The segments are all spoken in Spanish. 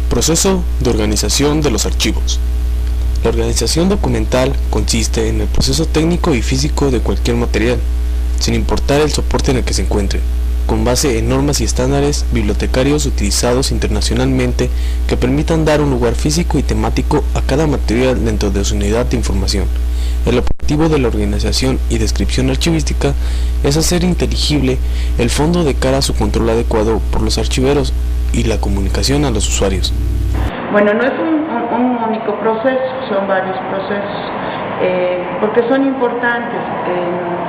Proceso de organización de los archivos. La organización documental consiste en el proceso técnico y físico de cualquier material, sin importar el soporte en el que se encuentre, con base en normas y estándares bibliotecarios utilizados internacionalmente que permitan dar un lugar físico y temático a cada material dentro de su unidad de información. El objetivo de la organización y descripción archivística es hacer inteligible el fondo de cara a su control adecuado por los archiveros y la comunicación a los usuarios. Bueno, no es un único proceso, son varios procesos, porque son importantes.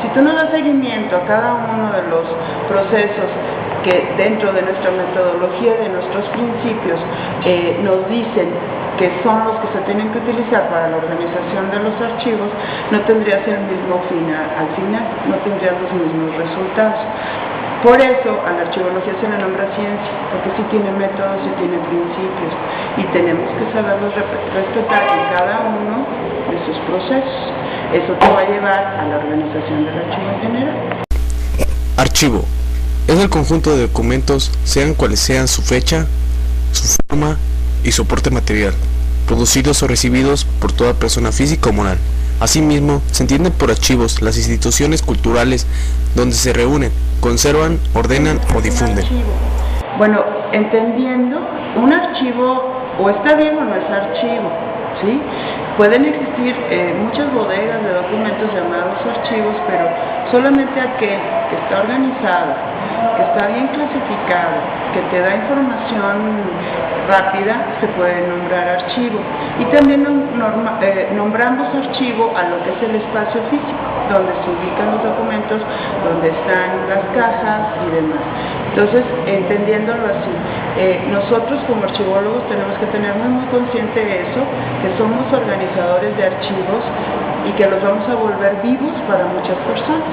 Si tú no das seguimiento a cada uno de los procesos que dentro de nuestra metodología, de nuestros principios, nos dicen que son los que se tienen que utilizar para la organización de los archivos, no tendrías el mismo final, al final no tendrías los mismos resultados. Por eso a la archivología se le nombra ciencia, porque sí tiene métodos, sí tiene principios, y tenemos que saberlos respetar en cada uno de sus procesos. Eso te va a llevar a la organización del archivo en general. Archivo es el conjunto de documentos, sean cuales sean su fecha, su forma y soporte material, producidos o recibidos por toda persona física o moral. Asimismo, se entienden por archivos las instituciones culturales donde se reúnen, conservan, ordenan o difunden. Bueno, entendiendo, un archivo o está bien o no es archivo, ¿sí? Pueden existir muchas bodegas de documentos llamados archivos, pero solamente aquel que está organizado, que está bien clasificado, que te da información rápida, se puede nombrar archivo. Y también nombramos archivo a lo que es el espacio físico, donde se ubican los documentos, donde están las cajas y demás. Entonces, entendiéndolo así, nosotros como archivólogos tenemos que tener muy consciente de eso, que somos organizadores de archivos y que los vamos a volver vivos para muchas personas.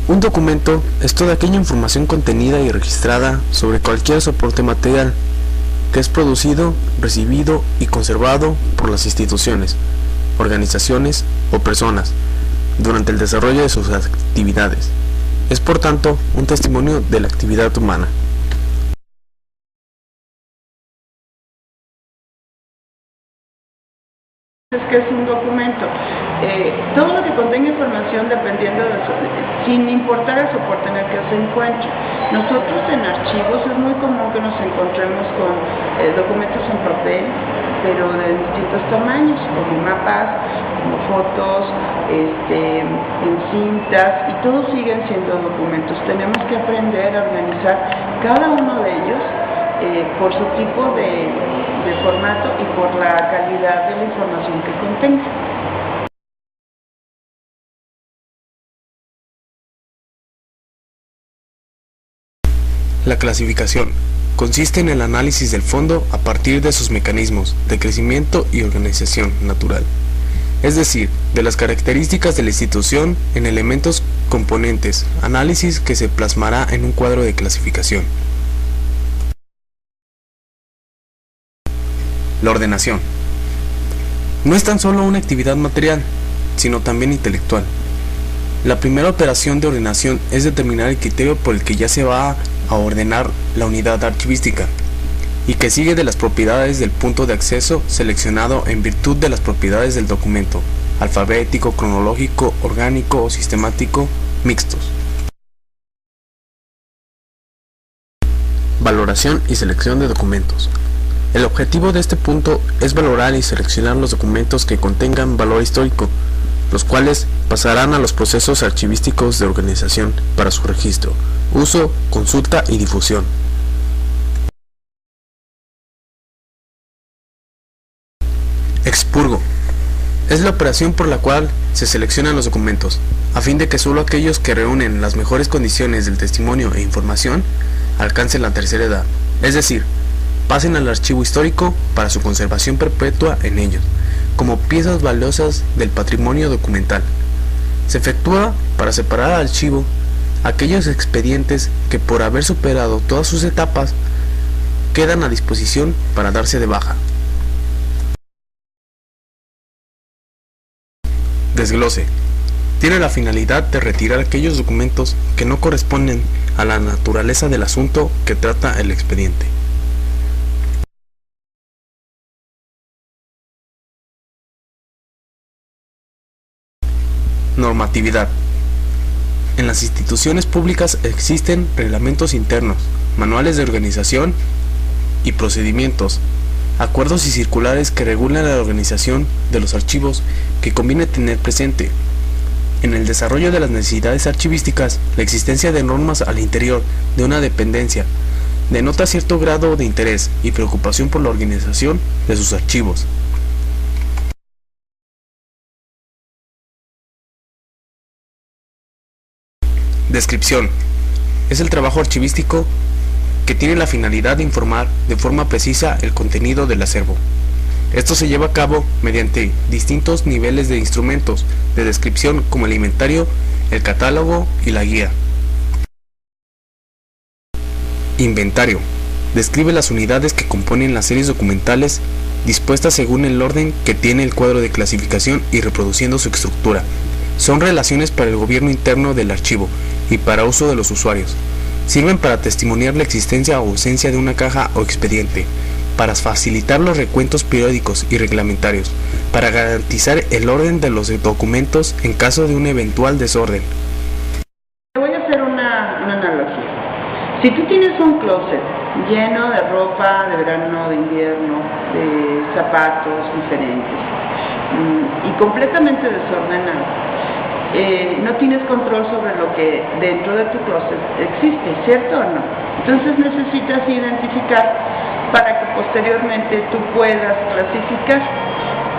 Un documento es toda aquella información contenida y registrada sobre cualquier soporte material que es producido, recibido y conservado por las instituciones, organizaciones o personas durante el desarrollo de sus actividades. Es por tanto un testimonio de la actividad humana. ¿Qué es un documento? Todo lo que contenga información dependiendo sin importar el soporte en el que se encuentre. Nosotros en archivos es muy común que nos encontremos con documentos en papel, pero de distintos tamaños, como mapas, como fotos, en cintas, y todos siguen siendo documentos. Tenemos que aprender a organizar cada uno de ellos por su tipo de formato y por la calidad de la información que contenga. La clasificación consiste en el análisis del fondo a partir de sus mecanismos de crecimiento y organización natural, es decir, de las características de la institución en elementos componentes, análisis que se plasmará en un cuadro de clasificación. La ordenación no es tan solo una actividad material, sino también intelectual. La primera operación de ordenación es determinar el criterio por el que ya se va a ordenar la unidad archivística y que sigue de las propiedades del punto de acceso seleccionado en virtud de las propiedades del documento, alfabético, cronológico, orgánico o sistemático, mixtos. Valoración y selección de documentos. El objetivo de este punto es valorar y seleccionar los documentos que contengan valor histórico, los cuales pasarán a los procesos archivísticos de organización para su registro, uso, consulta y difusión. Expurgo es la operación por la cual se seleccionan los documentos, a fin de que solo aquellos que reúnen las mejores condiciones del testimonio e información alcancen la tercera edad, es decir, pasen al archivo histórico para su conservación perpetua en ellos, como piezas valiosas del patrimonio documental. Se efectúa para separar al archivo aquellos expedientes que por haber superado todas sus etapas quedan a disposición para darse de baja. Desglose. Tiene la finalidad de retirar aquellos documentos que no corresponden a la naturaleza del asunto que trata el expediente. Normatividad. En las instituciones públicas existen reglamentos internos, manuales de organización y procedimientos, acuerdos y circulares que regulan la organización de los archivos que conviene tener presente. En el desarrollo de las necesidades archivísticas, la existencia de normas al interior de una dependencia denota cierto grado de interés y preocupación por la organización de sus archivos. Descripción. Es el trabajo archivístico que tiene la finalidad de informar de forma precisa el contenido del acervo. Esto se lleva a cabo mediante distintos niveles de instrumentos de descripción como el inventario, el catálogo y la guía. Inventario. Describe las unidades que componen las series documentales dispuestas según el orden que tiene el cuadro de clasificación y reproduciendo su estructura. Son relaciones para el gobierno interno del archivo y para uso de los usuarios. Sirven para testimoniar la existencia o ausencia de una caja o expediente, para facilitar los recuentos periódicos y reglamentarios, para garantizar el orden de los documentos en caso de un eventual desorden. Voy a hacer una analogía. Si tú tienes un closet lleno de ropa de verano, de invierno, de zapatos diferentes y completamente desordenado, no tienes control sobre lo que dentro de tu closet existe, ¿cierto o no? Entonces necesitas identificar para que posteriormente tú puedas clasificar.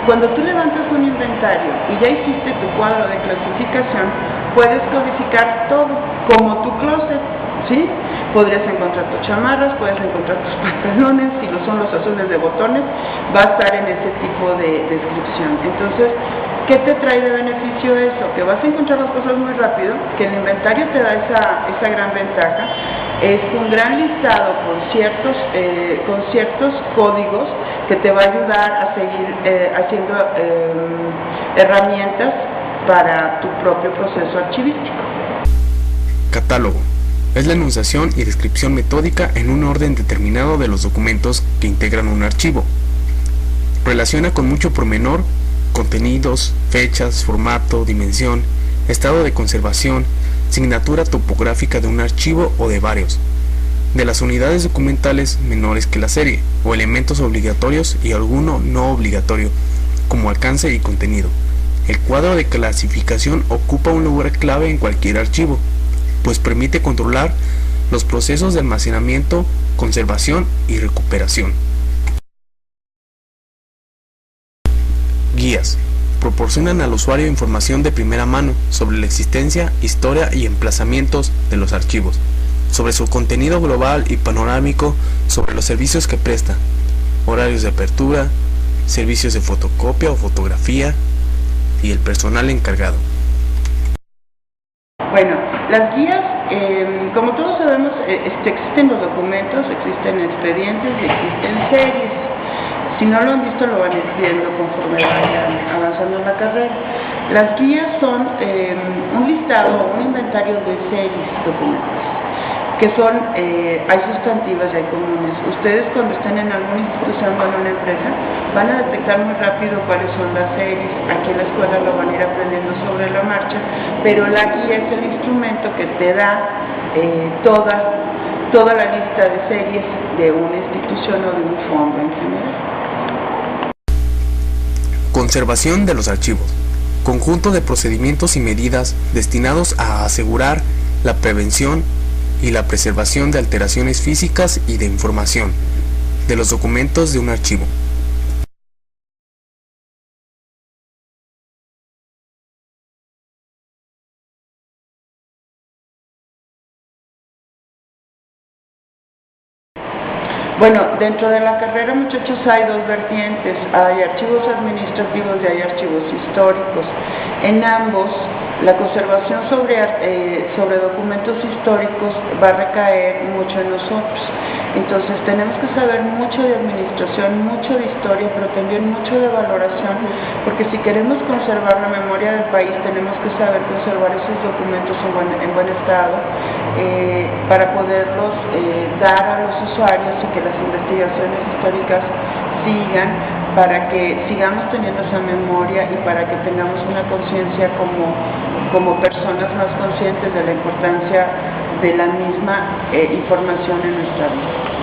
Cuando tú levantas un inventario y ya hiciste tu cuadro de clasificación, puedes codificar todo, como tu closet, ¿sí? Podrías encontrar tus chamarras, puedes encontrar tus pantalones, si no son los azules de botones, va a estar en ese tipo de descripción. Entonces, ¿qué te trae de beneficio eso? Que vas a encontrar las cosas muy rápido, que el inventario te da esa gran ventaja. Es un gran listado con ciertos códigos que te va a ayudar a seguir haciendo herramientas para tu propio proceso archivístico. Catálogo. Es la enunciación y descripción metódica en un orden determinado de los documentos que integran un archivo. Relaciona con mucho pormenor contenidos, fechas, formato, dimensión, estado de conservación, signatura topográfica de un archivo o de varios, de las unidades documentales menores que la serie, o elementos obligatorios y alguno no obligatorio, como alcance y contenido. El cuadro de clasificación ocupa un lugar clave en cualquier archivo, pues permite controlar los procesos de almacenamiento, conservación y recuperación. Guías. Proporcionan al usuario información de primera mano sobre la existencia, historia y emplazamientos de los archivos, sobre su contenido global y panorámico, sobre los servicios que presta, horarios de apertura, servicios de fotocopia o fotografía y el personal encargado. Bueno, las guías, como todos sabemos, existen los documentos, existen expedientes y existen series. Si no lo han visto, lo van a ir viendo conforme vayan avanzando en la carrera. Las guías son un listado, un inventario de series documentales, que son, hay sustantivas y hay comunes. Ustedes cuando estén en alguna institución o en una empresa, van a detectar muy rápido cuáles son las series. Aquí en la escuela lo van a ir aprendiendo sobre la marcha, pero la guía es el instrumento que te da toda la lista de series de una institución o de un fondo en general. Conservación de los archivos. Conjunto de procedimientos y medidas destinados a asegurar la prevención y la preservación de alteraciones físicas y de información de los documentos de un archivo. Bueno, dentro de la carrera, muchachos, hay dos vertientes. Hay archivos administrativos y hay archivos históricos. En ambos, la conservación sobre documentos históricos va a recaer mucho en nosotros. Entonces, tenemos que saber mucho de administración, mucho de historia, pero también mucho de valoración, porque si queremos conservar la memoria del país, tenemos que saber conservar esos documentos en buen estado para poderlos dar a los usuarios y que las investigaciones históricas sigan, para que sigamos teniendo esa memoria y para que tengamos una conciencia como como personas más conscientes de la importancia de la misma información en nuestra vida.